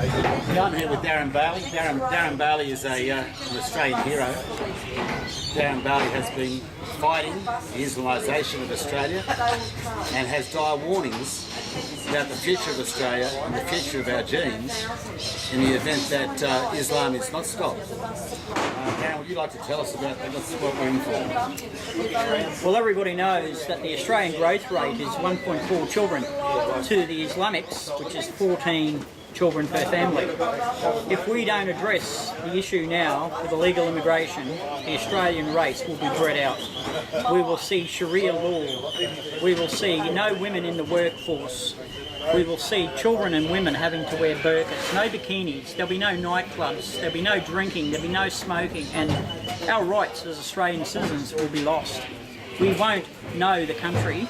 Yeah, I'm here with Darren Bailey. Darren Bailey is an Australian hero. Darren Bailey has been fighting the Islamisation of Australia and has dire warnings about the future of Australia and the future of our genes in the event that Islam is not stopped. Darren, would you like to tell us about what we're in for? Well, everybody knows that the Australian growth rate is 1.4 children to the Islamics, which is 14 children per family. If we don't address the issue now with illegal immigration, the Australian race will be bred out. We will see Sharia law. We will see no women in the workforce. We will see children and women having to wear burqas, no bikinis, there'll be no nightclubs, there'll be no drinking, there'll be no smoking, and our rights as Australian citizens will be lost. We won't know the country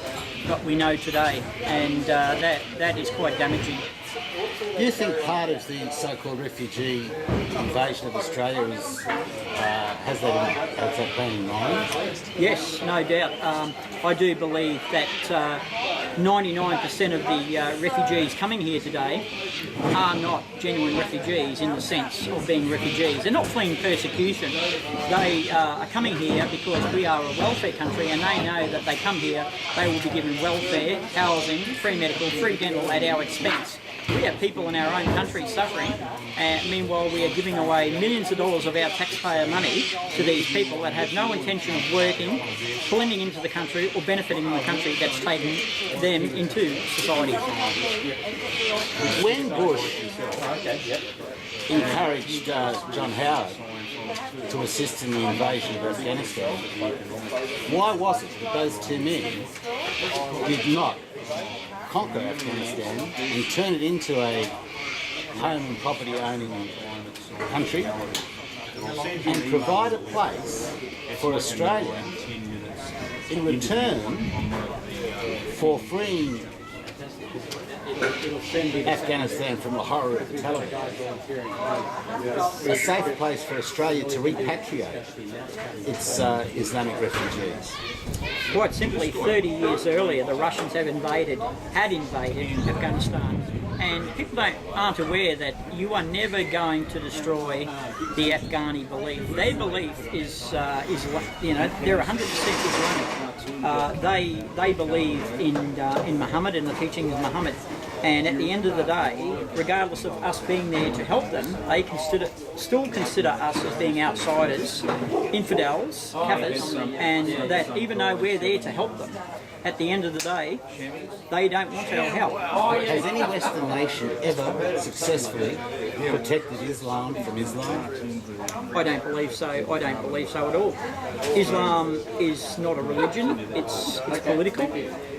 that we know today, and that is quite damaging. Do you think part of the so-called refugee invasion of Australia has that plan in mind? Yes, no doubt. I do believe that 99% of the refugees coming here today are not genuine refugees in the sense of being refugees. They're not fleeing persecution. They are coming here because we are a welfare country, and they know that they come here, they will be given welfare, housing, free medical, free dental at our expense. We have people in our own country suffering, and meanwhile we are giving away millions of dollars of our taxpayer money to these people that have no intention of working, blending into the country or benefiting from the country that's taken them into society. When Bush encouraged John Howard to assist in the invasion of Afghanistan, why was it that those two men did not conquer Afghanistan and turn it into a home and property owning country and provide a place for Australia in return for freeing Afghanistan from the horror of the Taliban? A safe place for Australia to repatriate its Islamic refugees. Quite simply, 30 years earlier, the Russians had invaded Afghanistan, and people aren't aware that you are never going to destroy the Afghani belief. Their belief is they're 100% Islamic. They believe in Muhammad and the teachings of Muhammad. And at the end of the day, regardless of us being there to help them, they still consider us as being outsiders, infidels, kafirs, and that even though we're there to help them, at the end of the day, they don't want our help. Has any Western nation ever successfully protected Islam from Islam? I don't believe so. I don't believe so at all. Islam is not a religion. It's political.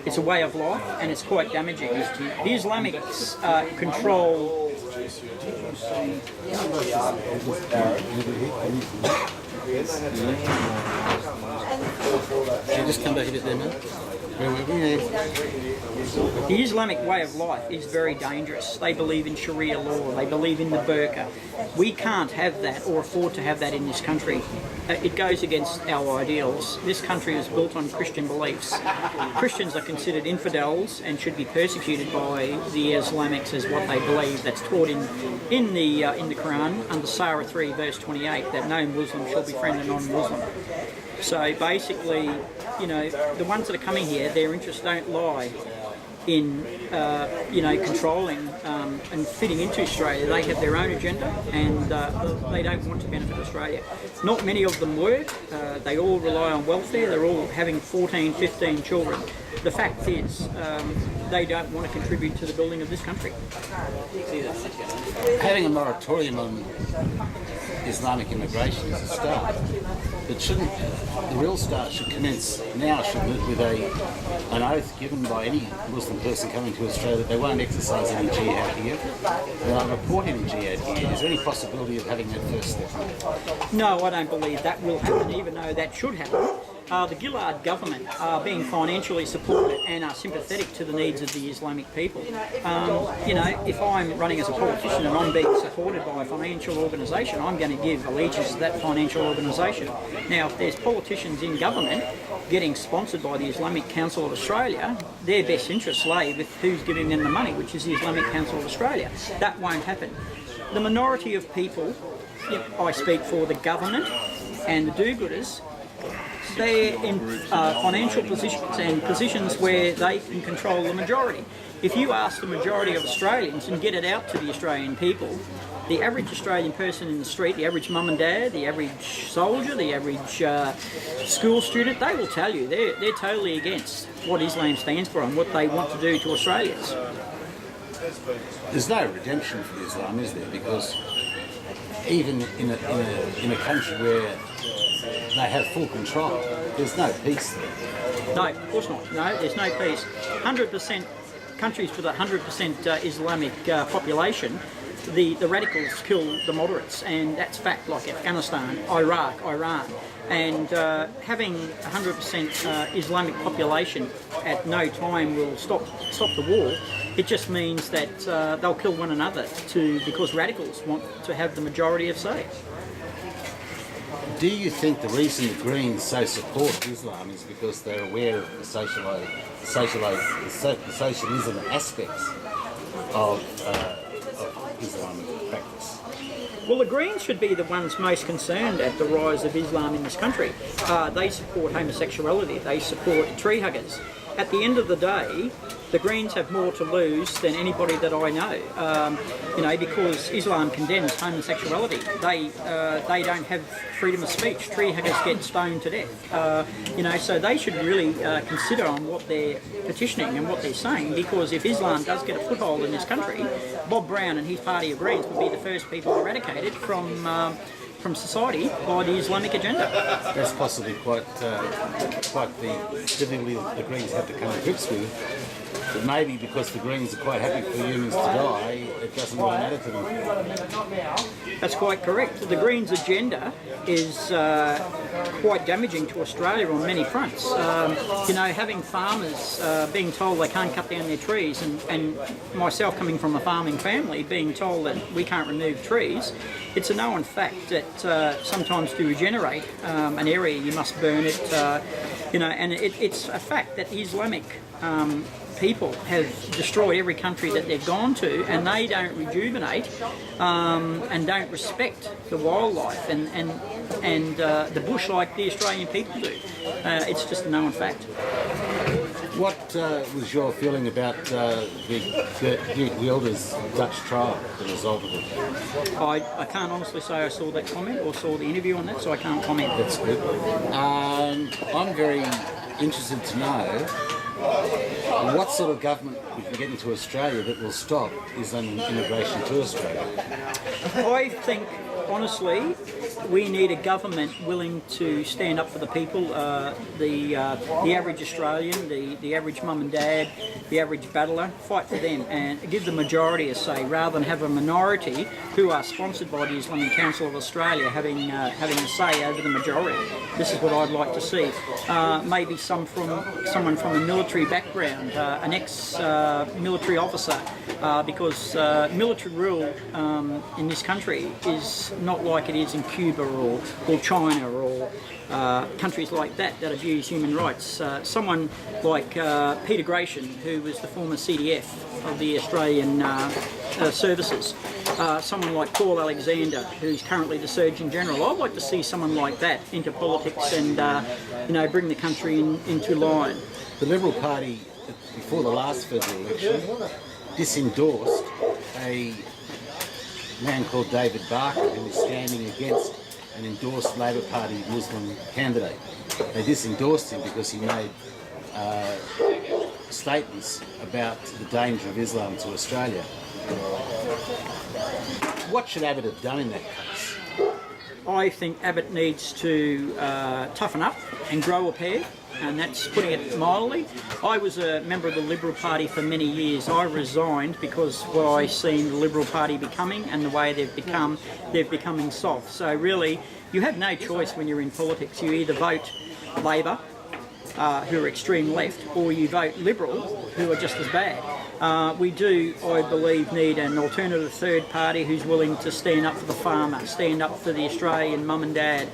It's a way of life, and it's quite damaging. The Islamics control. Can you just come back a bit there, man? The Islamic way of life is very dangerous. They believe in Sharia law, they believe in the burqa. We can't have that or afford to have that in this country. It goes against our ideals. This country is built on Christian beliefs. Christians are considered infidels and should be persecuted by the Islamics as what they believe. That's taught in the Quran under Surah 3 verse 28 that no Muslim shall befriend a non-Muslim. So basically, the ones that are coming here, their interests don't lie in, controlling and fitting into Australia. They have their own agenda, and they don't want to benefit Australia. Not many of them work. They all rely on welfare. They're all having 14, 15 children. The fact is, they don't want to contribute to the building of this country. Having a moratorium on Islamic immigration is a start, but the real start should commence now, shouldn't it, with an oath given by any Muslim person coming to Australia that they won't exercise any jihad here, they won't report any jihad here. Is there any possibility of having that first step? No, I don't believe that will happen, even though that should happen. the Gillard government are being financially supported and are sympathetic to the needs of the Islamic people. You know, if I'm running as a politician and I'm being supported by a financial organisation, I'm going to give allegiance to that financial organisation. Now, if there's politicians in government getting sponsored by the Islamic Council of Australia, their best interests lay with who's giving them the money, which is the Islamic Council of Australia. That won't happen. The minority of people, I speak for the government and the do-gooders, they're in financial positions and positions where they can control the majority. If you ask the majority of Australians and get it out to the Australian people, the average Australian person in the street, the average mum and dad, the average soldier, the average school student, they will tell you they're totally against what Islam stands for and what they want to do to Australians. There's no redemption for Islam, is there? Because even in a country where they have full control, there's no peace there. No, of course not. No, there's no peace. 100% countries with a 100% Islamic population, the radicals kill the moderates, and that's fact, like Afghanistan, Iraq, Iran. And having a 100% Islamic population at no time will stop the war. It just means that they'll kill one another because radicals want to have the majority of say. Do you think the reason the Greens so support Islam is because they're aware of the socialism aspects of Islamic practice? Well, the Greens should be the ones most concerned at the rise of Islam in this country. They support homosexuality, they support tree huggers. At the end of the day, the Greens have more to lose than anybody that I know, because Islam condemns homosexuality. They don't have freedom of speech. Tree huggers get stoned to death. So they should really consider on what they're petitioning and what they're saying, because if Islam does get a foothold in this country, Bob Brown and his party of Greens will be the first people eradicated from society by the Islamic agenda. That's possibly quite the difficulty the Greens have to come to grips with. But maybe because the Greens are quite happy for humans to die, it doesn't really matter to them. That's quite correct. The Greens' agenda is quite damaging to Australia on many fronts. Having farmers being told they can't cut down their trees, and myself coming from a farming family being told that we can't remove trees, it's a known fact that sometimes to regenerate an area you must burn it, and it's a fact that the Islamic people have destroyed every country that they've gone to, and they don't rejuvenate and don't respect the wildlife and the bush like the Australian people do. It's just a known fact. What was your feeling about the Geert Wilders Dutch trial, the result of it? I can't honestly say I saw that comment or saw the interview on that, so I can't comment. That's good. I'm very interested to know what sort of government we can get into Australia that will stop Islamic immigration to Australia. I think, honestly, we need a government willing to stand up for the people, the average Australian, the average mum and dad, the average battler, fight for them and give the majority a say, rather than have a minority who are sponsored by the Islamic Council of Australia having a say over the majority. This is what I'd like to see. Maybe someone from a military background, an ex-military officer, because military rule in this country is not like it is in Cuba or China or countries like that abuse human rights. Someone like Peter Gratian, who was the former CDF of the Australian services, someone like Paul Alexander, who's currently the Surgeon General. I'd like to see someone like that into politics and bring the country into line. The Liberal Party, before the last federal election, disendorsed a man called David Barker, who was standing against an endorsed Labor Party Muslim candidate. They disendorsed him because he made statements about the danger of Islam to Australia. What should Abbott have done in that case? I think Abbott needs to toughen up and grow a pair, and that's putting it mildly. I was a member of the Liberal Party for many years. I resigned because what I seen the Liberal Party becoming and the way they're becoming soft. So really, you have no choice when you're in politics. You either vote Labor, who are extreme left, or you vote Liberal, who are just as bad. We do, I believe, need an alternative third party who's willing to stand up for the farmer, stand up for the Australian mum and dad.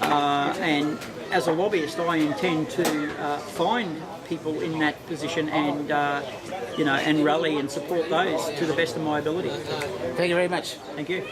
And as a lobbyist, I intend to find people in that position and, and rally and support those to the best of my ability. Thank you very much. Thank you.